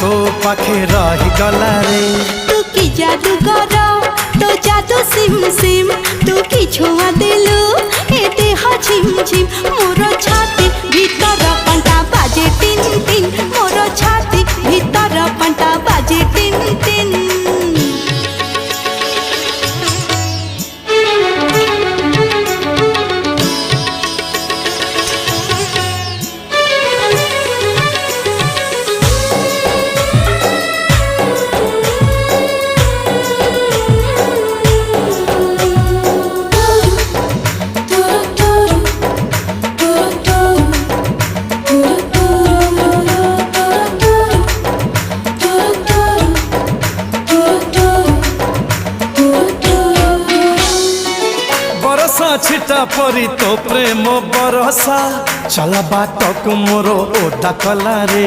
तो पाखे रही गला रे। तू की जादू कर तो जादू सिम सिम तू की छुआ दिलु ए देह झिम झिम मोर छाती भीतर पंटा बाजे टिन टिन मोर छाती भीतर पंटा बाजे टिन टिन। छिटा परी तो प्रेम बरसा चल बाट को मोर ओदा कला रे।